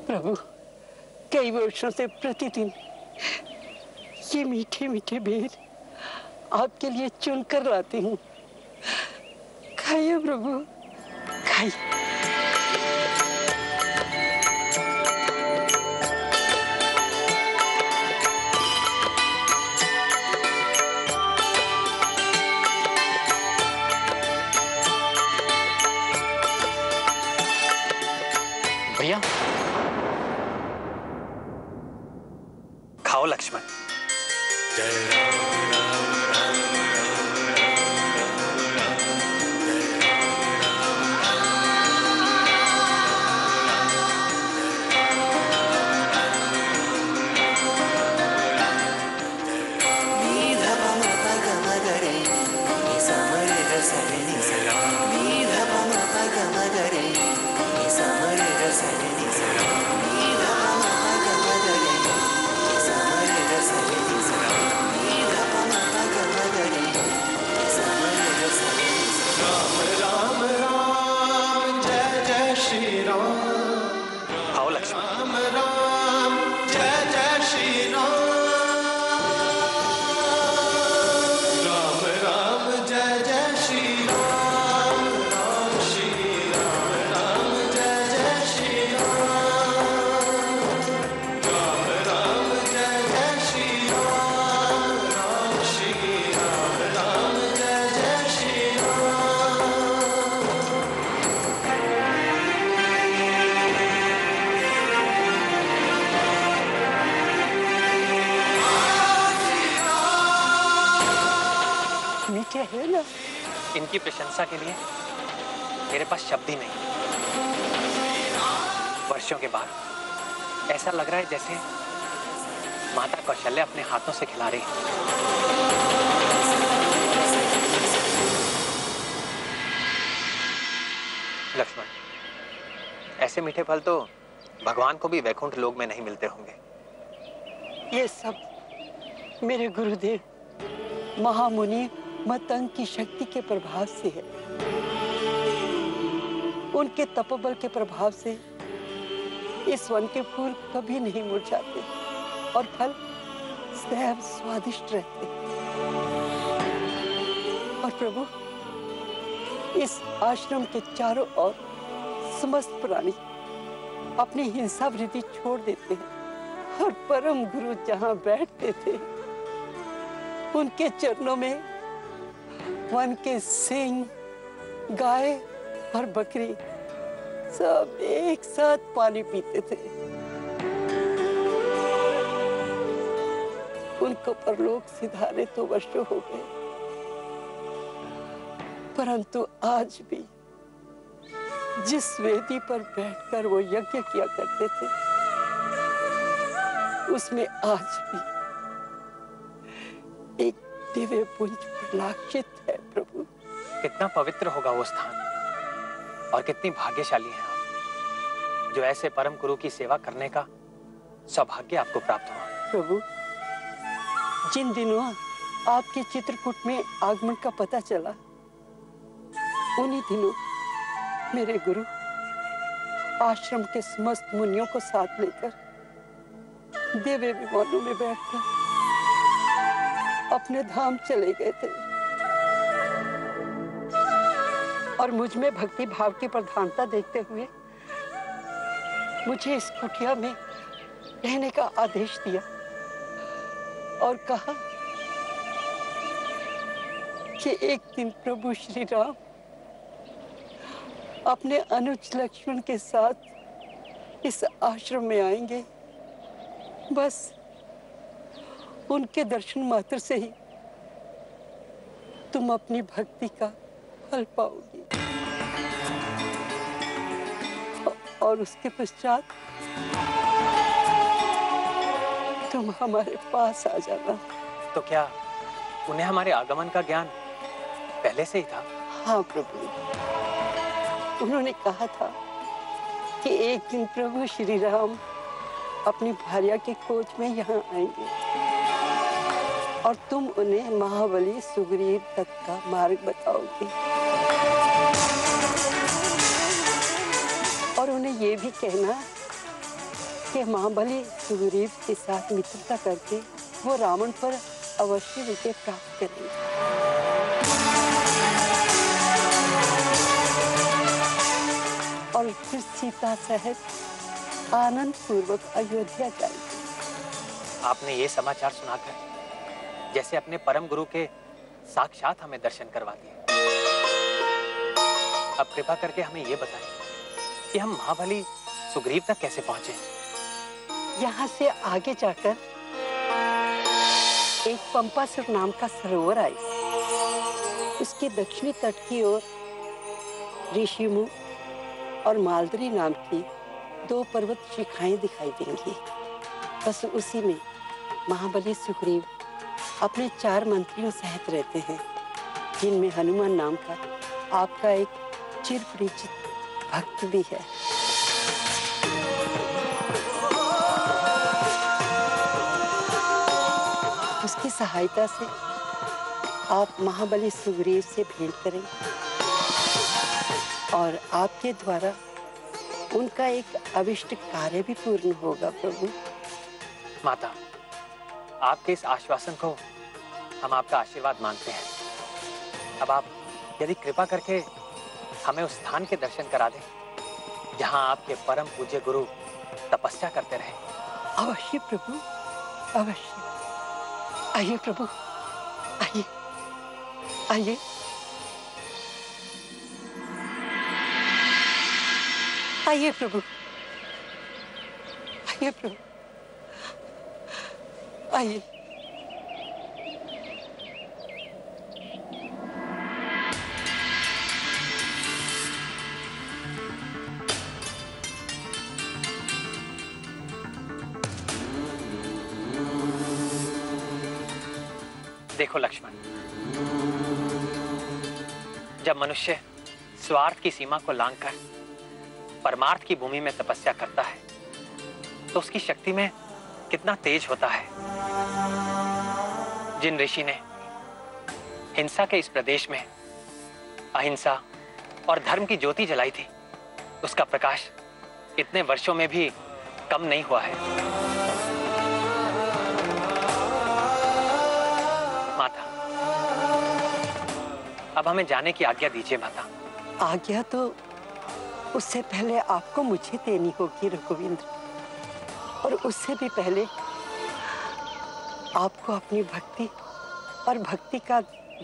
प्रभु, कई वर्षों से प्रतिदिन ये मीठे मीठे बेर आपके लिए चुन कर लाती हूँ। खाइए प्रभु, खाइए। भैया खाओ लक्ष्मण। है ना? इनकी प्रशंसा के लिए मेरे पास शब्द ही नहीं। वर्षों के बाद ऐसा लग रहा है जैसे माता कौशल्या अपने हाथों से खिला रही है। लक्ष्मण, ऐसे मीठे फल तो भगवान को भी वैकुंठ लोक में नहीं मिलते होंगे। ये सब मेरे गुरुदेव महामुनि मतंग की शक्ति के प्रभाव से है। उनके तपोबल के प्रभाव से इस वन के फूल कभी नहीं मुरझाते और फल सदैव स्वादिष्ट रहते। और प्रभु, इस आश्रम के चारों ओर समस्त प्राणी अपनी हिंसा वृत्ति छोड़ देते हैं और परम गुरु जहां बैठते थे उनके चरणों में वन के सिंह, गाय और बकरी सब एक साथ पानी पीते थे। उनको परलोक सिधारे तो वर्षों हो गए, परंतु आज भी जिस वेदी पर बैठकर वो यज्ञ किया करते थे उसमें आज भी एक दिव्य पुंज प्रलाक्षित है। प्रभु, कितना पवित्र होगा वो स्थान और कितनी भाग्यशाली हैं आप जो ऐसे परम गुरु की सेवा करने का सौभाग्य आपको प्राप्त हुआ। प्रभु, जिन दिनों आपके चित्रकूट में आगमन का पता चला उन्हीं दिनों मेरे गुरु आश्रम के समस्त मुनियों को साथ लेकर दिव्य विमानों में बैठकर अपने धाम चले गए थे और मुझ में भक्ति भाव की प्रधानता देखते हुए मुझे इस कुटिया में रहने का आदेश दिया और कहा कि एक दिन प्रभु श्री राम अपने अनुज लक्ष्मण के साथ इस आश्रम में आएंगे। बस उनके दर्शन मात्र से ही तुम अपनी भक्ति का फल पाओगी और उसके पश्चात तुम हमारे पास आ जाना। तो क्या उन्हें हमारे आगमन का ज्ञान पहले से ही था? हाँ प्रभु, उन्होंने कहा था कि एक दिन प्रभु श्री राम अपनी भार्या के खोज में यहाँ आएंगे और तुम उन्हें महाबली सुग्रीव तक का मार्ग बताओगे और उन्हें ये भी कहना कि महाबली सुग्रीव के साथ मित्रता करके वो रावण पर अवश्य विजय प्राप्त करेंगे। और फिर सीता सहित आनंद पूर्वक अयोध्या जाएगी। आपने ये समाचार सुनाकर जैसे अपने परम गुरु के साक्षात हमें दर्शन करवा दिए। अब कृपा करके हमें ये बताएं कि हम महाबली सुग्रीव तक कैसे पहुंचे। यहाँ से आगे जाकर एक पंपासुर नाम का सरोवर आई। उसके दक्षिणी तट की ओर ऋषिमुख और मालदरी नाम की 2 पर्वत शिखाएं दिखाई देंगी। बस उसी में महाबली सुग्रीव अपने 4 मंत्रियों सहित रहते हैं, जिनमें हनुमान नाम का आपका एक चिरपरिचित भक्त भी है। उसकी सहायता से आप महाबली सुग्रीव से भेंट करें और आपके द्वारा उनका एक अभिष्ट कार्य भी पूर्ण होगा। प्रभु माता, आपके इस आश्वासन को हम आपका आशीर्वाद मानते हैं। अब आप यदि कृपा करके हमें उस स्थान के दर्शन करा दें जहां आपके परम पूज्य गुरु तपस्या करते रहे। अवश्य प्रभु, अवश्य। आइए प्रभु, आइए आइए। आइए प्रभु, आइए प्रभु, आइए। देखो लक्ष्मण, जब मनुष्य स्वार्थ की सीमा को लांघकर परमार्थ की भूमि में तपस्या करता है तो उसकी शक्ति में कितना तेज होता है। जिन ऋषि ने हिंसा के इस प्रदेश में अहिंसा और धर्म की ज्योति जलाई थी, उसका प्रकाश इतने वर्षों में भी कम नहीं हुआ है। माता, अब हमें जाने की आज्ञा दीजिए माता। आज्ञा तो उससे पहले आपको मुझे देनी होगी रघुवींद्र, और उससे भी पहले आपको अपनी भक्ति और भक्ति का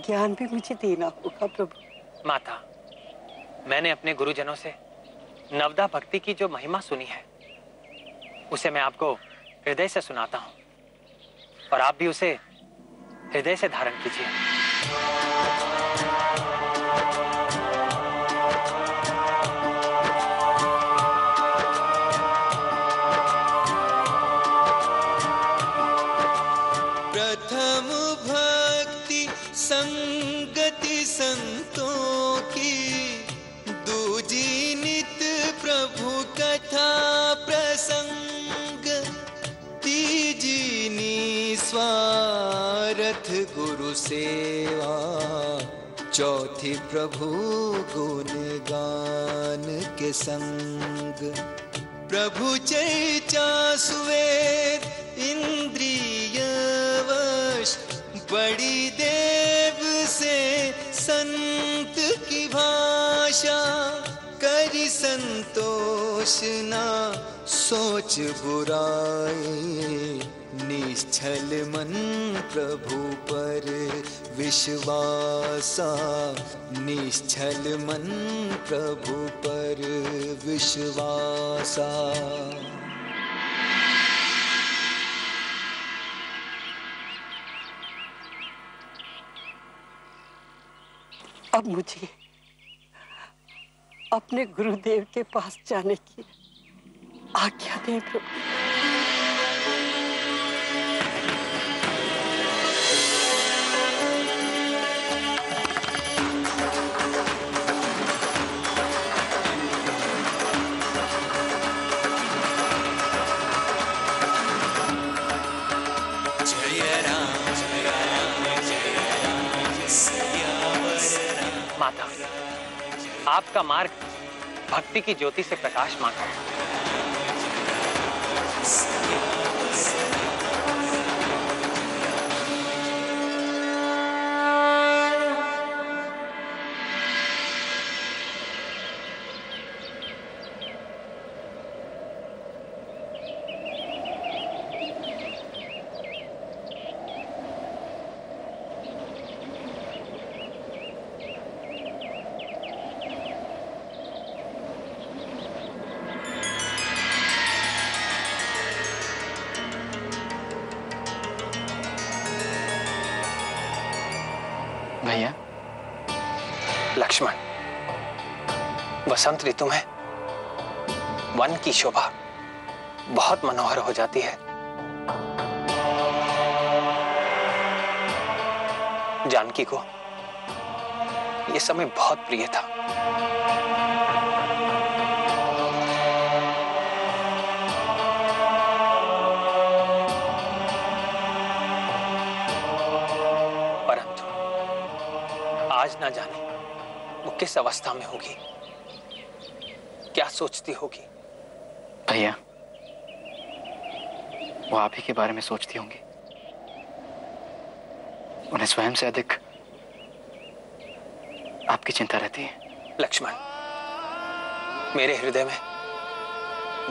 ज्ञान भी मुझे देना होगा प्रभु। माता, मैंने अपने गुरुजनों से नवदा भक्ति की जो महिमा सुनी है उसे मैं आपको हृदय से सुनाता हूं, और आप भी उसे हृदय से धारण कीजिए। प्रथम भक्ति संगति संतों की, दूजी नित प्रभु कथा प्रसंग, तीजी निस्वार्थ गुरु सेवा, चौथी प्रभु गुण गान के संग। प्रभु चर्चा सुवेद इंद्रिय वश, बड़ी देव से संत की भाषा, करी संतोष ना सोच बुराई, निश्चल मन प्रभु पर विश्वासा, निश्चल मन प्रभु पर विश्वासा। अब मुझे अपने गुरुदेव के पास जाने की आज्ञा दें प्रभु। माता, आपका मार्ग भक्ति की ज्योति से प्रकाशमान है। भैया। लक्ष्मण, वसंत ऋतु में वन की शोभा बहुत मनोहर हो जाती है। जानकी को यह समय बहुत प्रिय था। आज ना जाने वो किस अवस्था में होगी, क्या सोचती होगी। भैया, वो आप ही के बारे में सोचती होंगी। उन्हें स्वयं से अधिक आपकी चिंता रहती है। लक्ष्मण, मेरे हृदय में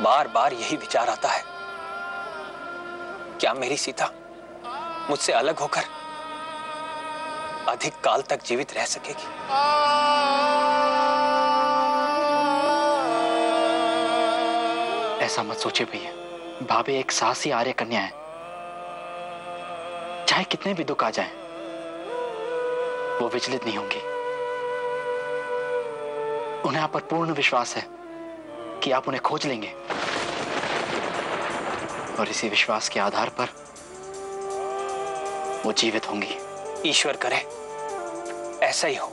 बार बार यही विचार आता है, क्या मेरी सीता मुझसे अलग होकर अधिक काल तक जीवित रह सकेगी। ऐसा मत सोचिए भैया, भाभी एक साहसी आर्य कन्या है। चाहे कितने भी दुख आ जाएं, वो विचलित नहीं होंगी। उन्हें आप पर पूर्ण विश्वास है कि आप उन्हें खोज लेंगे, और इसी विश्वास के आधार पर वो जीवित होंगी। ईश्वर करे ऐसा ही हो।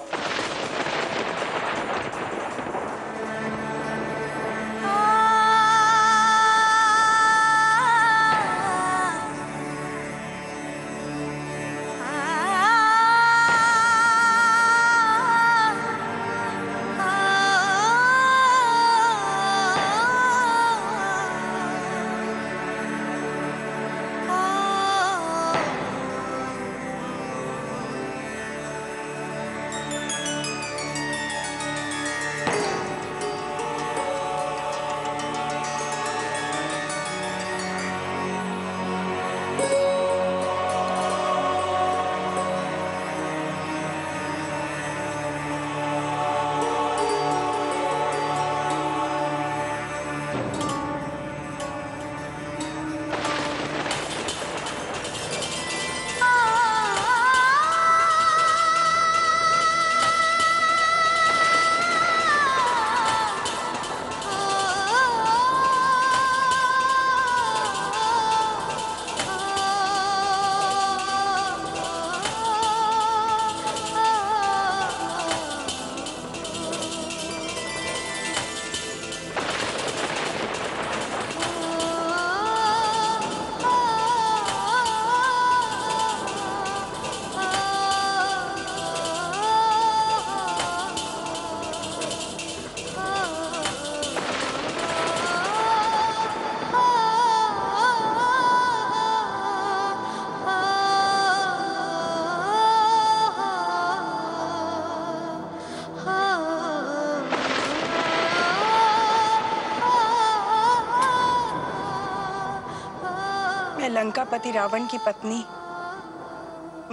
मैं लंकापति रावण की पत्नी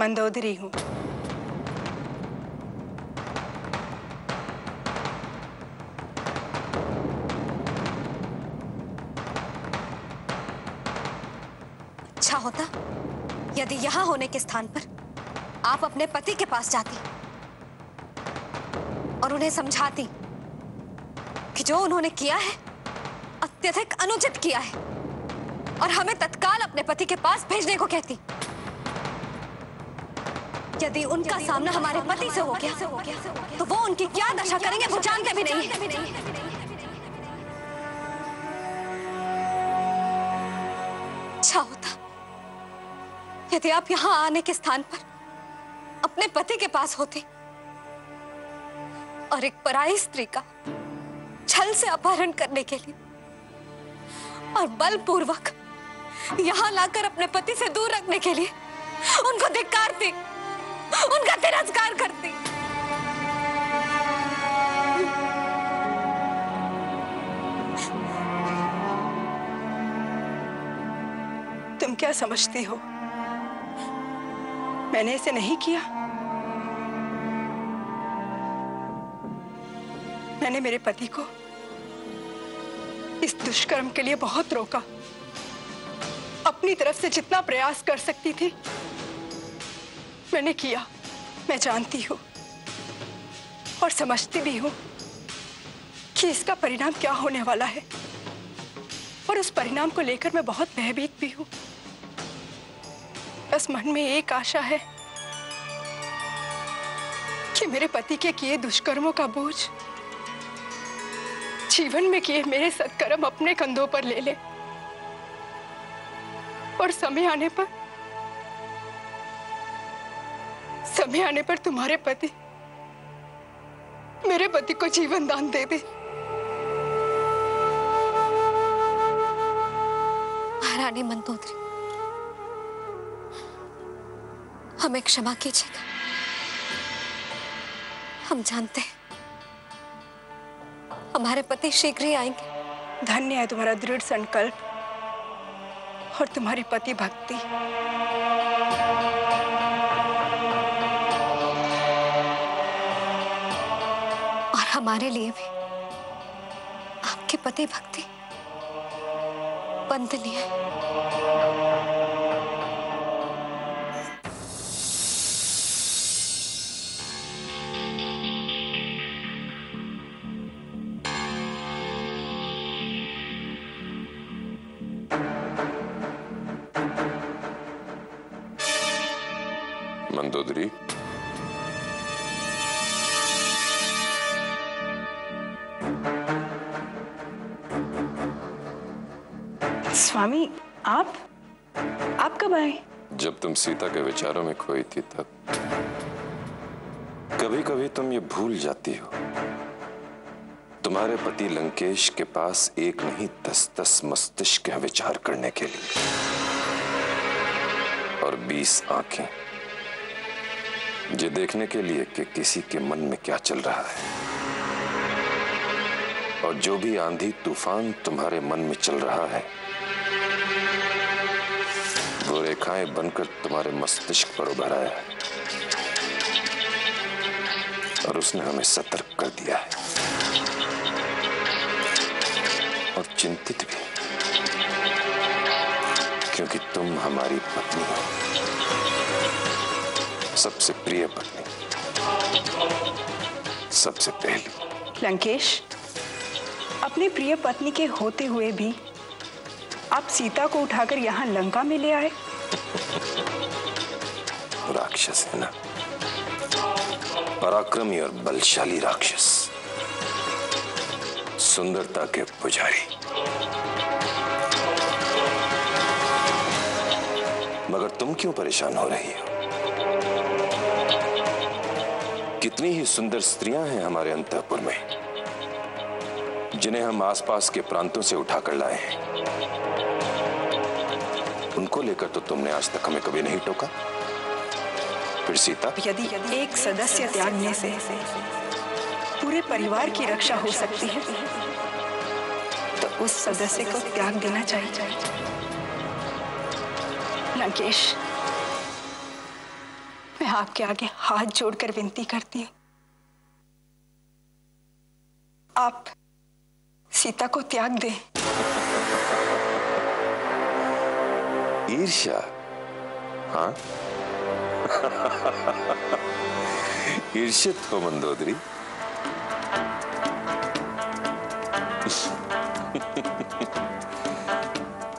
मंदोदरी हूँ। अच्छा होता यदि यहाँ होने के स्थान पर आप अपने पति के पास जाती और उन्हें समझाती कि जो उन्होंने किया है अत्यधिक अनुचित किया है, और हमें तत्काल अपने पति के पास भेजने को कहती। यदि उनका सामना हमारे पति से हो गया तो वो उनकी क्या दशा करेंगे वो जानते भी नहीं। अच्छा होता यदि आप यहाँ आने के स्थान पर अपने पति के पास होते और एक पराई स्त्री का छल से अपहरण करने के लिए और बलपूर्वक यहाँ लाकर अपने पति से दूर रखने के लिए उनको धिक्कारती, उनका तिरस्कार करती। तुम क्या समझती हो मैंने इसे नहीं किया? मैंने मेरे पति को इस दुष्कर्म के लिए बहुत रोका। अपनी तरफ से जितना प्रयास कर सकती थी मैंने किया। मैं जानती हूं और समझती भी हूं कि इसका परिणाम क्या होने वाला है, और उस परिणाम को लेकर मैं बहुत भयभीत भी हूं। बस मन में एक आशा है कि मेरे पति के किए दुष्कर्मों का बोझ जीवन में किए मेरे सत्कर्म अपने कंधों पर ले ले, और समय आने पर तुम्हारे पति मेरे पति को जीवन दान दे दे। महारानी मंदोदरी, हमें क्षमा कीजिएगा। हम जानते हैं हमारे पति शीघ्र ही आएंगे। धन्य है तुम्हारा दृढ़ संकल्प और तुम्हारी पति भक्ति। और हमारे लिए भी आपके पति भक्ति वंदनीय है। मंदोदरी, स्वामी आप कब आए? जब तुम सीता के विचारों में खोई थी तब। कभी कभी तुम ये भूल जाती हो, तुम्हारे पति लंकेश के पास एक नहीं 10-10 मस्तिष्क है विचार करने के लिए, और 20 आंखें ये देखने के लिए कि किसी के मन में क्या चल रहा है। और जो भी आंधी तूफान तुम्हारे मन में चल रहा है वो रेखाएं बनकर तुम्हारे मस्तिष्क पर उभर आया है, और उसने हमें सतर्क कर दिया है और चिंतित भी, क्योंकि तुम हमारी पत्नी हो, सबसे प्रिय पत्नी, सबसे पहली। लंकेश, अपनी प्रिय पत्नी के होते हुए भी आप सीता को उठाकर यहाँ लंका में ले आए। राक्षस है ना, पराक्रमी और बलशाली राक्षस, सुंदरता के पुजारी। मगर तुम क्यों परेशान हो रही हो? कितनी ही सुंदर स्त्रियां हैं हमारे अंतःपुर में, जिन्हें हम आसपास के प्रांतों से उठाकर लाए हैं। उनको लेकर तो तुमने आज तक हमें कभी नहीं टोका। फिर सीता, यदि एक सदस्य त्यागने से पूरे परिवार की रक्षा हो सकती है तो उस सदस्य को त्याग देना चाहिए। लंकेश, मैं आपके आगे हाथ जोड़कर विनती करती हूँ, आप सीता को त्याग दें। ईर्ष्या? हाँ ईर्ष्यित हो मंदोदरी।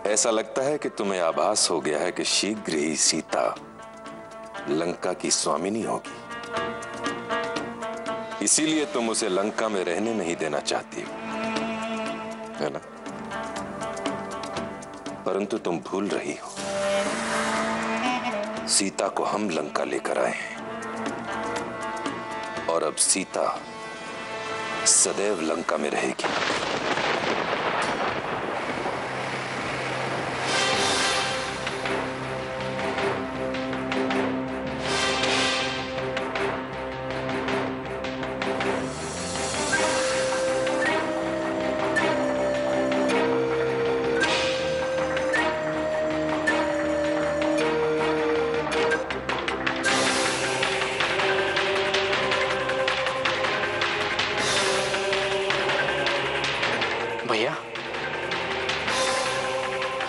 ऐसा लगता है कि तुम्हें आभास हो गया है कि शीघ्र ही सीता लंका की स्वामिनी होगी, इसीलिए तुम उसे लंका में रहने नहीं देना चाहती हो, है ना? परंतु तुम भूल रही हो, सीता को हम लंका लेकर आए हैं, और अब सीता सदैव लंका में रहेगी।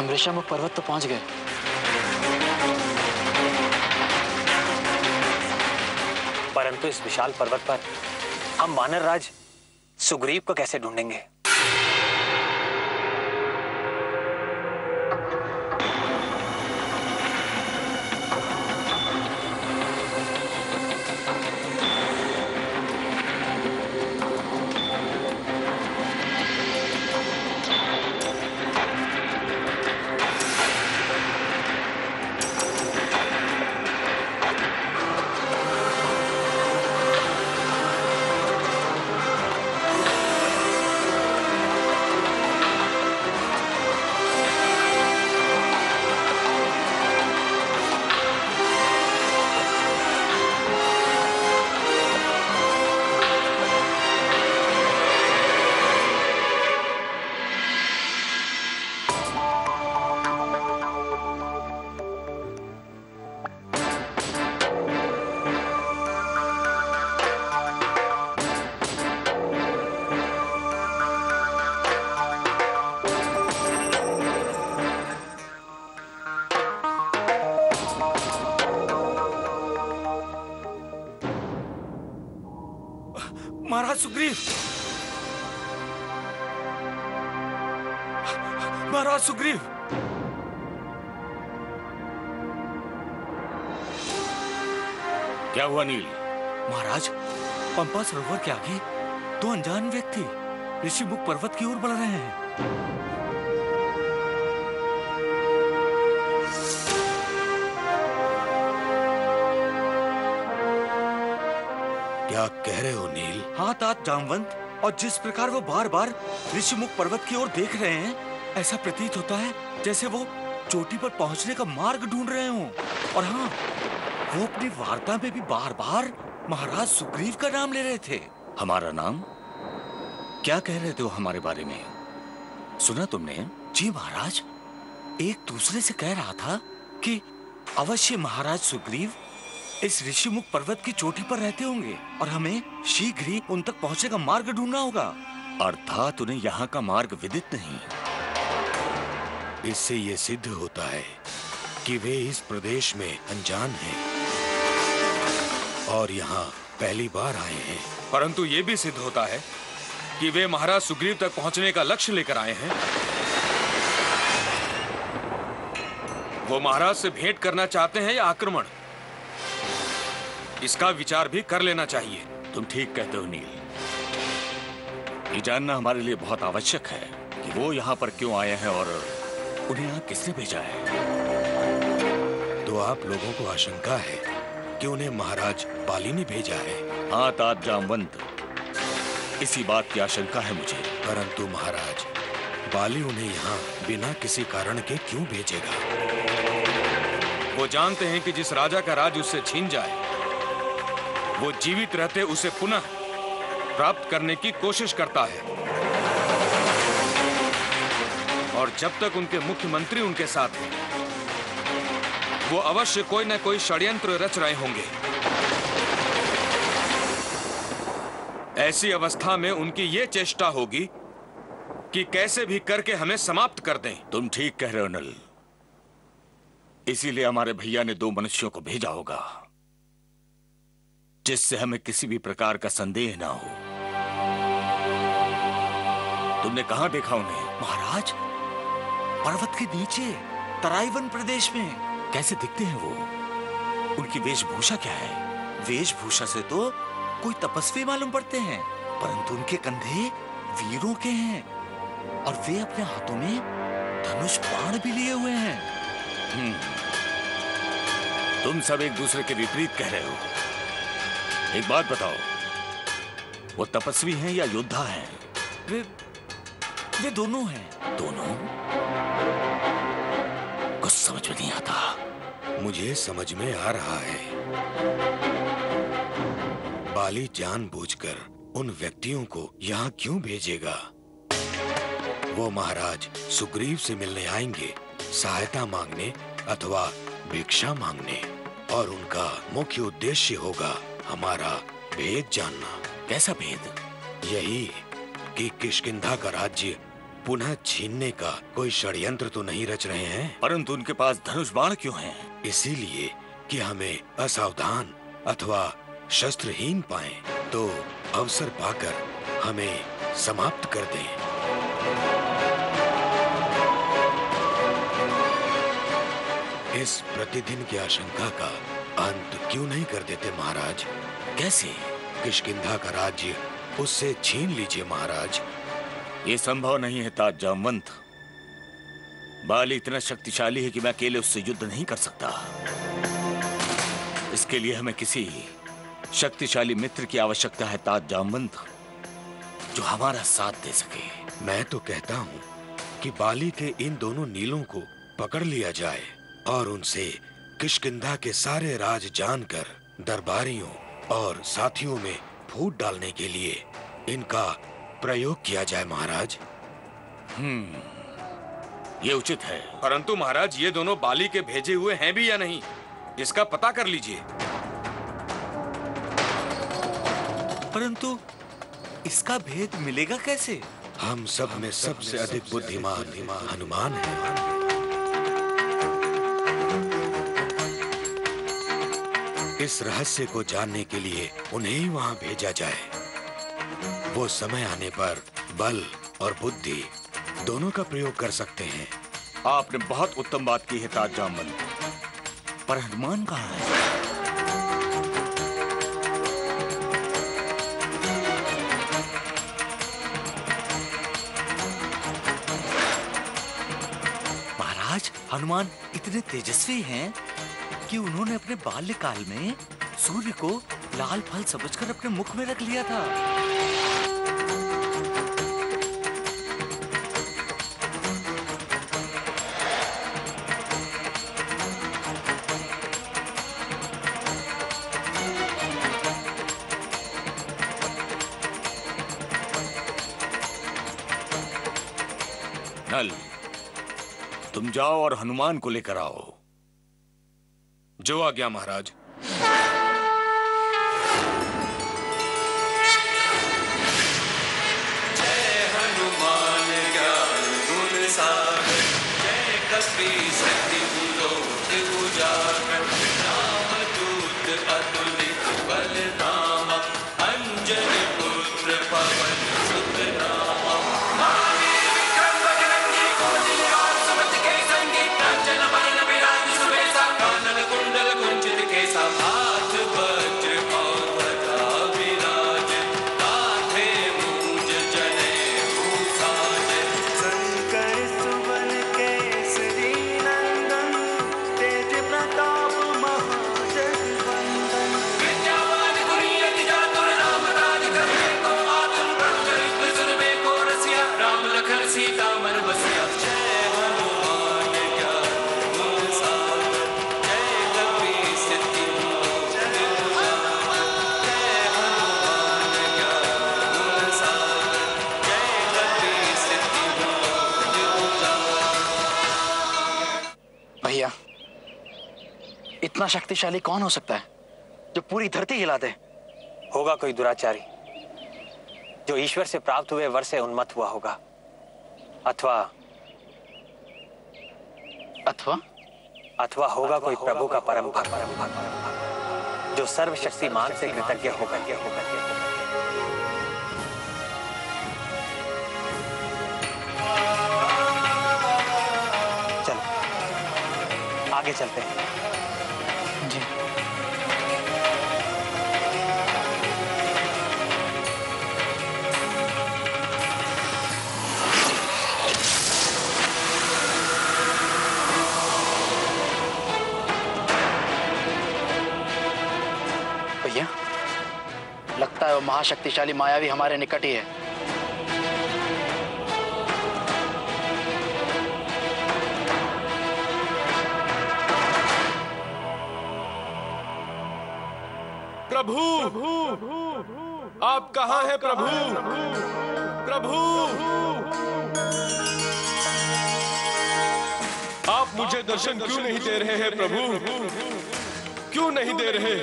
हम ऋषिमुख पर्वत तो पहुंच गए। परंतु इस विशाल पर्वत पर हम वानर राज सुग्रीव को कैसे ढूंढेंगे? महाराज सुग्रीव, महाराज सुग्रीव, क्या हुआ नील? महाराज पंपा सरोवर के आगे दो अनजान व्यक्ति ऋषिमुख पर्वत की ओर बढ़ रहे हैं। क्या कह रहे हो नील? हाँ तात जामवंत, और जिस प्रकार वो बार बार ऋषिमुख पर्वत की ओर देख रहे हैं, ऐसा प्रतीत होता है जैसे वो चोटी पर पहुंचने का मार्ग ढूंढ रहे हों। और हाँ, वो अपनी वार्ता में भी बार बार महाराज सुग्रीव का नाम ले रहे थे। हमारा नाम? क्या कह रहे थे वो हमारे बारे में? सुना तुमने? जी महाराज, एक दूसरे से कह रहा था कि अवश्य महाराज सुग्रीव इस ऋषिमुख पर्वत की चोटी पर रहते होंगे और हमें शीघ्र ही उन तक पहुंचने का मार्ग ढूंढना होगा। अर्थात उन्हें यहाँ का मार्ग विदित नहीं। इससे ये सिद्ध होता है कि वे इस प्रदेश में अनजान हैं और यहाँ पहली बार आए हैं। परंतु ये भी सिद्ध होता है कि वे महाराज सुग्रीव तक पहुंचने का लक्ष्य लेकर आए हैं। वो महाराज से भेंट करना चाहते हैं या आक्रमण, इसका विचार भी कर लेना चाहिए। तुम ठीक कहते हो नील। ये जानना हमारे लिए बहुत आवश्यक है कि वो यहाँ पर क्यों आए हैं और उन्हें यहाँ किसने भेजा है। तो आप लोगों को आशंका है कि उन्हें महाराज बाली ने भेजा है? हाँ तात जामवंत, इसी बात की आशंका है मुझे। परंतु महाराज, बाली उन्हें यहाँ बिना किसी कारण के क्यों भेजेगा? वो जानते हैं कि जिस राजा का राज उससे छीन जाए, वो जीवित रहते उसे पुनः प्राप्त करने की कोशिश करता है। और जब तक उनके मुख्यमंत्री उनके साथ हैं, वो अवश्य कोई न कोई षड्यंत्र रच रहे होंगे। ऐसी अवस्था में उनकी ये चेष्टा होगी कि कैसे भी करके हमें समाप्त कर दें। तुम ठीक कह रहे हो नल। इसीलिए हमारे भैया ने दो मनुष्यों को भेजा होगा जिससे हमें किसी भी प्रकार का संदेह ना हो। तुमने कहां देखा उन्हें? महाराज, पर्वत के नीचे तराईवन प्रदेश में। कैसे दिखते हैं वो? उनकी वेशभूषा क्या है? वेशभूषा से तो कोई तपस्वी मालूम पड़ते हैं, परंतु उनके कंधे वीरों के हैं और वे अपने हाथों में धनुष बाण भी लिए हुए हैं। तुम सब एक दूसरे के विपरीत कह रहे हो। एक बात बताओ, वो तपस्वी हैं या योद्धा हैं? वे दोनों हैं। दोनों? कुछ समझ में नहीं आता। मुझे समझ में आ रहा है। बाली जानबूझकर उन व्यक्तियों को यहाँ क्यों भेजेगा? वो महाराज सुग्रीव से मिलने आएंगे, सहायता मांगने अथवा भिक्षा मांगने, और उनका मुख्य उद्देश्य होगा हमारा भेद जानना। कैसा भेद? यही कि किष्किंधा का राज्य पुनः छीनने का कोई षड्यंत्र तो नहीं रच रहे हैं? परंतु उनके पास धनुष बाण क्यों हैं? इसीलिए कि हमें असावधान अथवा शस्त्रहीन पाएं, तो अवसर पाकर हमें समाप्त कर दें। इस प्रतिदिन की आशंका का अंत क्यों नहीं कर देते महाराज? कैसे? किष्किंधा का राज्य उससे छीन लीजिए महाराज। ये संभव नहीं है तात जामवंत। बाली इतना शक्तिशाली है कि मैं अकेले उससे युद्ध नहीं कर सकता। इसके लिए हमें किसी शक्तिशाली मित्र की आवश्यकता है तात जामवंत, जो हमारा साथ दे सके। मैं तो कहता हूँ कि बाली के इन दोनों नीलों को पकड़ लिया जाए और उनसे किष्किंधा के सारे राज जानकर दरबारियों और साथियों में फूट डालने के लिए इनका प्रयोग किया जाए महाराज। ये उचित है। परंतु महाराज, ये दोनों बाली के भेजे हुए हैं भी या नहीं, इसका पता कर लीजिए। परंतु इसका भेद मिलेगा कैसे? हम सब में सबसे अधिक बुद्धिमान हनुमान है। इस रहस्य को जानने के लिए उन्हें ही वहां भेजा जाए। वो समय आने पर बल और बुद्धि दोनों का प्रयोग कर सकते हैं। आपने बहुत उत्तम बात की है तात जामवंत, पर हनुमान कहाँ है? महाराज, हनुमान इतने तेजस्वी हैं कि उन्होंने अपने बाल्यकाल में सूर्य को लाल फल समझकर अपने मुख में रख लिया था। नल, तुम जाओ और हनुमान को लेकर आओ। जो आज्ञा महाराज। जय हनुमान ज्ञान गुण सागर, जय कपी शक्ति बुलोक उजागर, रामदूत अतुलित बल धामा, अंजनी पुत्र पवन सुत नामा, महावीर विक्रम बजरंगी कुमति निवार सुमति के संगी, कंचन बरन विराज सुबेसा, कानन कुंडल कुंचित केसा, हाथ वज्र और ध्वजा विराज, कांधे मूंज जनेऊ साज, शंकर सुवन केसरी नंदन, तेज प्रताप महाजगवंदन, विद्यावान गुणी अति चातुर, राम काज करने को आतुर, प्रभु चरित्र सुनबे को रसिया, राम लखन सीता मन बसिया। जय हनुमान ज्ञान गुण सागर, जय कपी सिद्धि बुलोक उजागर, जय हनुमान ज्ञान गुण सागर, जय कपी सिद्धि बुलोक उजागर। भैया, इतना शक्तिशाली कौन हो सकता है जो पूरी धरती हिला दे? होगा कोई दुराचारी जो ईश्वर से प्राप्त हुए वर से उन्मत्त हुआ होगा, अथवा होगा कोई प्रभु का परम भक्त जो सर्वशक्तिमान से कृतज्ञ होकर चलो आगे चलते हैं। जी। भैया, लगता है वो महाशक्तिशाली मायावी हमारे निकट ही है। प्रभु, आप कहाँ हैं प्रभु? प्रभु, आप मुझे दर्शन क्यों नहीं दे रहे हैं प्रभु? क्यों नहीं दे रहे?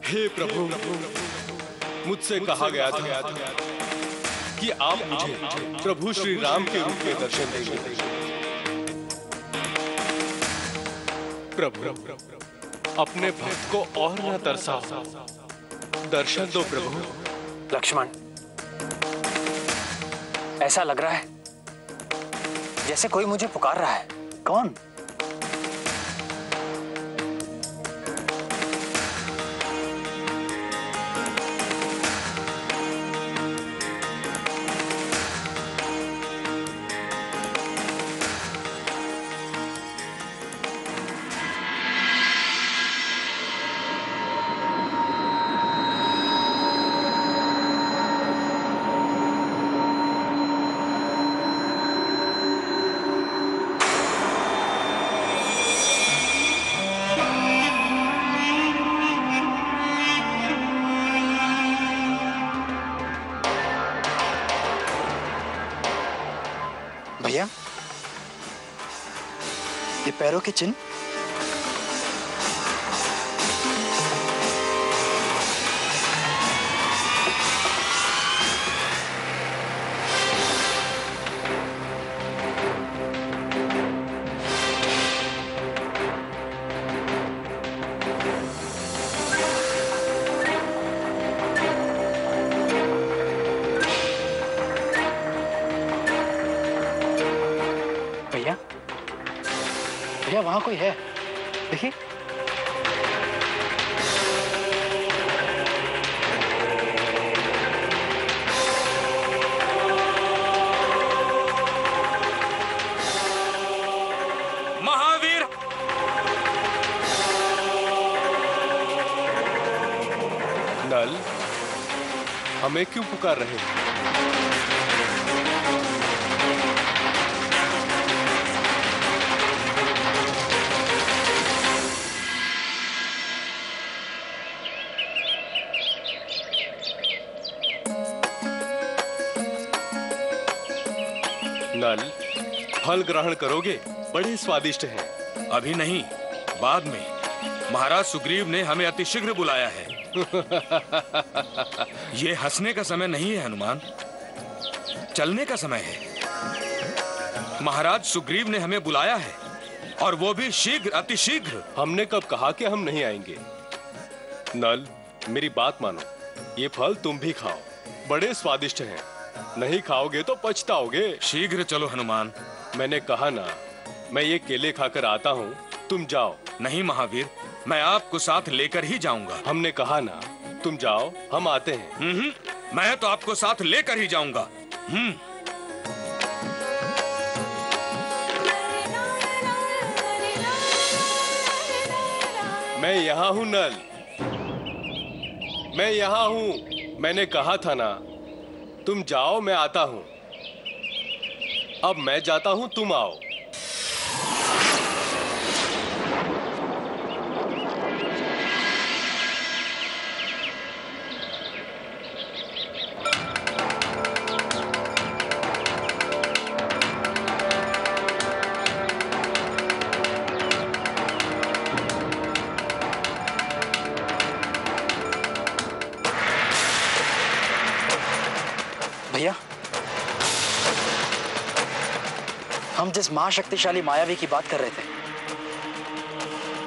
हे प्रभु, मुझसे कहा गया था कि आप मुझे प्रभु श्री राम के रूप में दर्शन देंगे। प्रभु, अपने भक्त को और न तरसाओ, दर्शन दो प्रभु। लक्ष्मण, ऐसा लग रहा है जैसे कोई मुझे पुकार रहा है। कौन? भैया, ये पैरों के चिन्ह? भैया, वहां कोई है, देखिए। महावीर! नल, हमें क्यों पुकार रहे हैं? नल, फल ग्रहण करोगे? बड़े स्वादिष्ट हैं। अभी नहीं, बाद में। महाराज सुग्रीव ने हमें अतिशीघ्र बुलाया है। ये हंसने का समय नहीं है हनुमान, चलने का समय है। महाराज सुग्रीव ने हमें बुलाया है, और वो भी शीघ्र, अतिशीघ्र। हमने कब कहा कि हम नहीं आएंगे? नल, मेरी बात मानो, ये फल तुम भी खाओ, बड़े स्वादिष्ट हैं। नहीं खाओगे तो पछताओगे। शीघ्र चलो हनुमान। मैंने कहा ना, मैं ये केले खाकर आता हूँ, तुम जाओ। नहीं महावीर, मैं आपको साथ लेकर ही जाऊंगा। हमने कहा ना, तुम जाओ, हम आते हैं। मैं तो आपको साथ लेकर ही जाऊंगा। मैं यहाँ हूँ नल, मैं यहाँ हूँ। मैंने कहा था ना, तुम जाओ, मैं आता हूँ। अब मैं जाता हूँ, तुम आओ। भैया, हम जिस महाशक्तिशाली मायावी की बात कर रहे थे,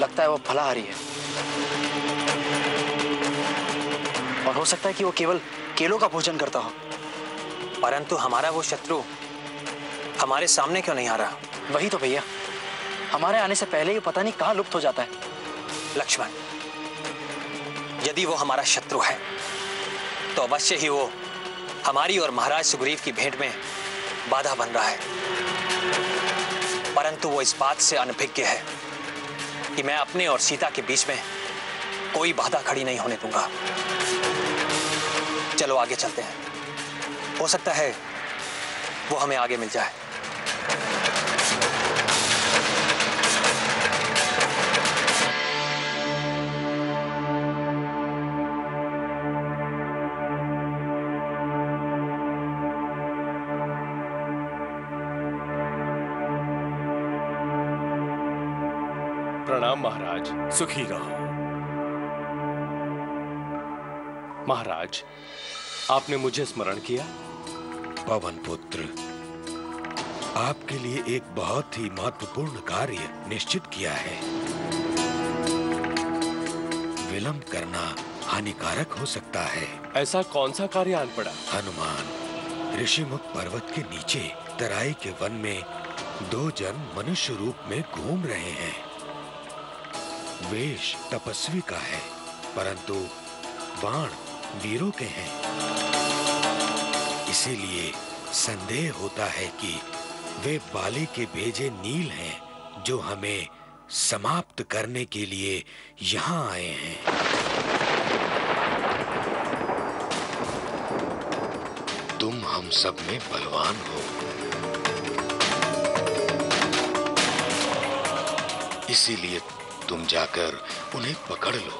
लगता है वो फलाहारी है। और हो सकता है कि वो केवल केलों का भोजन करता हो। परंतु हमारा वो शत्रु हमारे सामने क्यों नहीं आ रहा? वही तो भैया, हमारे आने से पहले ही पता नहीं कहाँ लुप्त हो जाता है। लक्ष्मण, यदि वो हमारा शत्रु है तो अवश्य ही वो हमारी और महाराज सुग्रीव की भेंट में बाधा बन रहा है। परंतु वो इस बात से अनभिज्ञ है कि मैं अपने और सीता के बीच में कोई बाधा खड़ी नहीं होने दूंगा। चलो आगे चलते हैं, हो सकता है वो हमें आगे मिल जाए। प्रणाम महाराज। सुखी रहो। महाराज, आपने मुझे स्मरण किया? पवन पुत्र, आपके लिए एक बहुत ही महत्वपूर्ण कार्य निश्चित किया है। विलंब करना हानिकारक हो सकता है। ऐसा कौन सा कार्य आन पड़ा? हनुमान, ऋषिमुख पर्वत के नीचे तराई के वन में 2 जन मनुष्य रूप में घूम रहे हैं। वेश तपस्वी का है, परंतु बाण वीरों के हैं। इसीलिए संदेह होता है कि वे बाली के भेजे नील हैं, जो हमें समाप्त करने के लिए यहाँ आए हैं। तुम हम सब में बलवान हो, इसीलिए तुम जाकर उन्हें पकड़ लो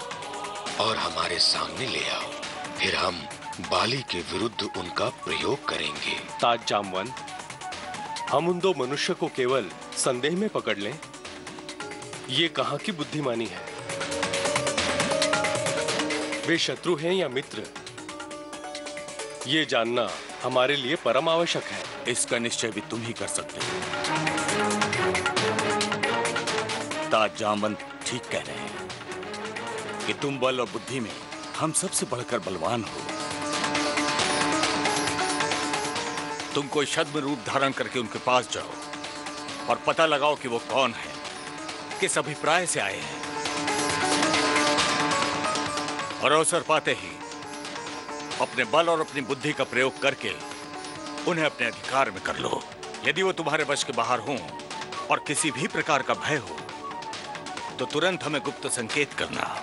और हमारे सामने ले आओ। फिर हम बाली के विरुद्ध उनका प्रयोग करेंगे। ताज जामवंत, हम उन 2 मनुष्य को केवल संदेह में पकड़ लें, ये कहाँ की बुद्धिमानी है? वे शत्रु हैं या मित्र, ये जानना हमारे लिए परम आवश्यक है। इसका निश्चय भी तुम ही कर सकते हो। ताज जामवंत ठीक कह रहे हैं कि तुम बल और बुद्धि में हम सबसे बढ़कर बलवान हो। तुम कोई छद्म रूप धारण करके उनके पास जाओ और पता लगाओ कि वो कौन है, किस अभिप्राय से आए हैं, और अवसर पाते ही अपने बल और अपनी बुद्धि का प्रयोग करके उन्हें अपने अधिकार में कर लो। यदि वो तुम्हारे वश के बाहर हों और किसी भी प्रकार का भय हो तो तुरंत हमें गुप्त संकेत करना।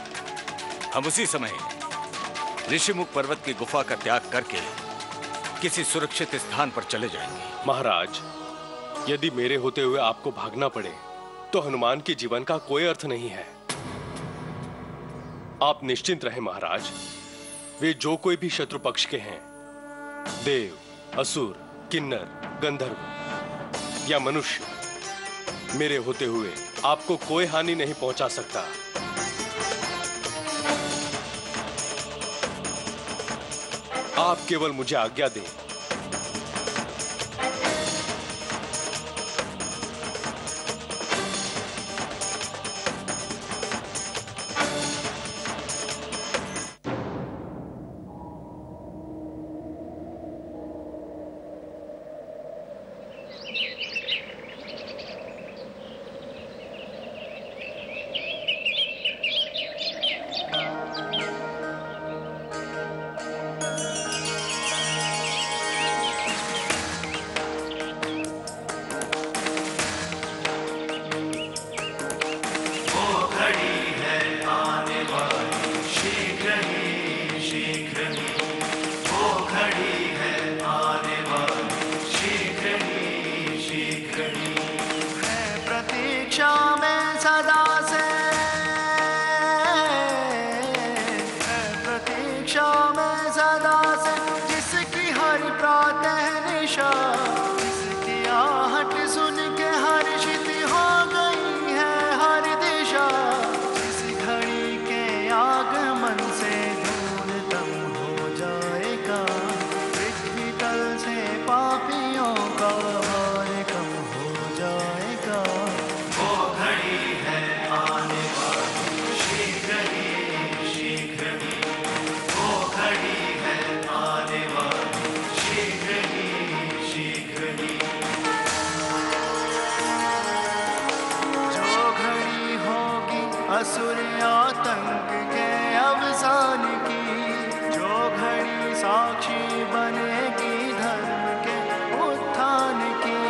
हम उसी समय ऋषिमुख पर्वत की गुफा का त्याग करके किसी सुरक्षित स्थान पर चले जाएंगे। महाराज, यदि मेरे होते हुए आपको भागना पड़े तो हनुमान के जीवन का कोई अर्थ नहीं है। आप निश्चिंत रहें महाराज, वे जो कोई भी शत्रु पक्ष के हैं, देव, असुर, किन्नर, गंधर्व या मनुष्य, मेरे होते हुए आपको कोई हानि नहीं पहुंचा सकता। आप केवल मुझे आज्ञा दें। असुर आतंक के अवसान की, जो घड़ी साक्षी बनेगी धर्म के उत्थान की।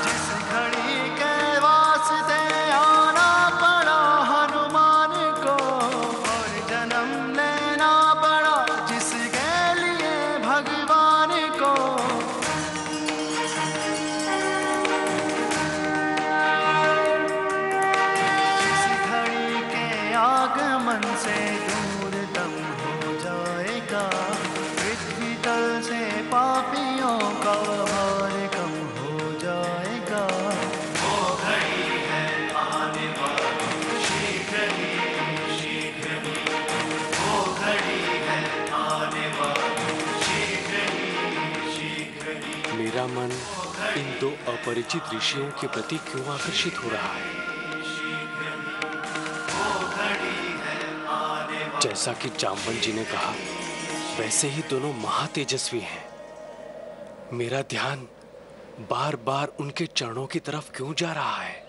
जिस घड़ी के वास्ते आना पड़ा हनुमान को, और जन्म लेना पड़ा जिसके लिए भगवान को। आगमन से दूर दम हो जाएगा, पृथ्वी तल से पापियों का भार कम हो जाएगा। वो घड़ी है आने वाली, शीघ्र ही शीघ्र ही। मेरा मन इन दो अपरिचित ऋषियों के प्रति क्यों आकर्षित हो रहा है? जैसा कि जाम्बन जी ने कहा, वैसे ही दोनों महातेजस्वी हैं। मेरा ध्यान बार बार उनके चरणों की तरफ क्यों जा रहा है?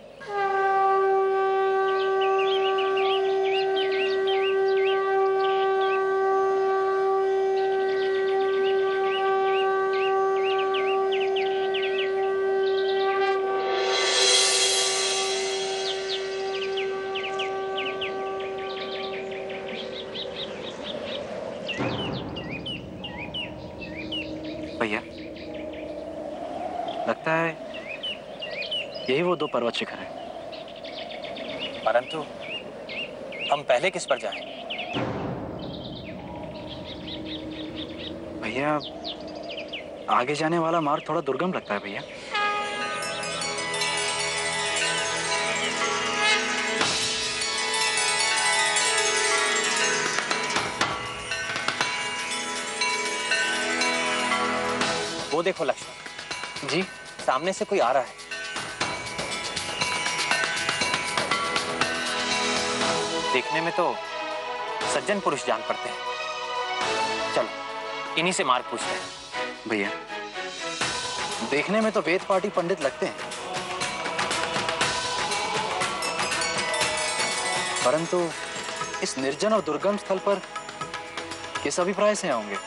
भैया, लगता है यही वो दो पर्वत शिखर है। परंतु हम पहले किस पर जाएं? भैया, आगे जाने वाला मार्ग थोड़ा दुर्गम लगता है भैया। वो देखो लक्ष्मण जी, सामने से कोई आ रहा है। देखने में तो सज्जन पुरुष जान पड़ते हैं। चलो इन्हीं से मार्ग पूछते हैं। भैया, देखने में तो वेद पाठी पंडित लगते हैं, परंतु इस निर्जन और दुर्गम स्थल पर किस अभिप्राय से आएंगे?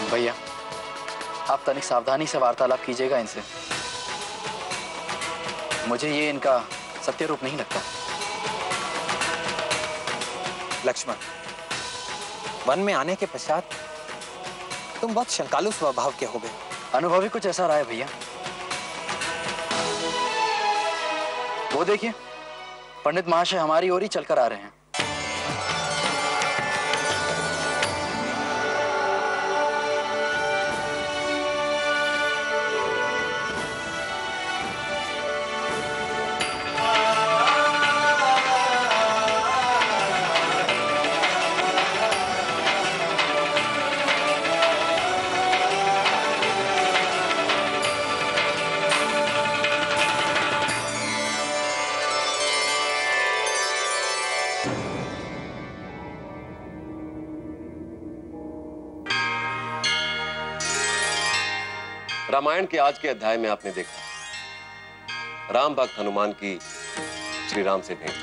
भैया, आप तनिक सावधानी से वार्तालाप कीजिएगा इनसे। मुझे ये इनका सत्य रूप नहीं लगता। लक्ष्मण, वन में आने के पश्चात तुम बहुत शंकालु स्वभाव के हो गए। अनुभव ही कुछ ऐसा रहा है भैया। वो देखिए, पंडित महाशय हमारी ओर ही चलकर आ रहे हैं। रामायण के आज के अध्याय में आपने देखा राम भक्त हनुमान की श्री राम से भेंट।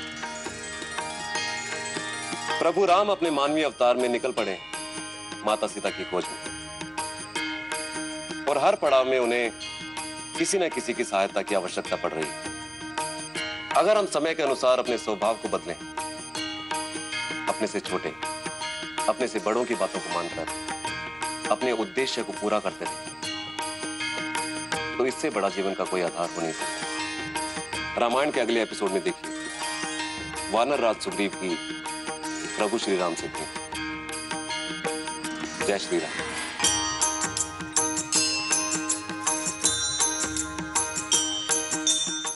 प्रभु राम अपने मानवीय अवतार में निकल पड़े माता सीता की खोज में, और हर पड़ाव में उन्हें किसी न किसी की सहायता की आवश्यकता पड़ रही है। अगर हम समय के अनुसार अपने स्वभाव को बदलें, अपने से छोटे, अपने से बड़ों की बातों को मानकर अपने उद्देश्य को पूरा करते रहें, तो इससे बड़ा जीवन का कोई आधार हो नहीं सकता। रामायण के अगले एपिसोड में देखिए वानर राज सुग्रीव की प्रभु श्री राम से भेंट। जय श्री राम।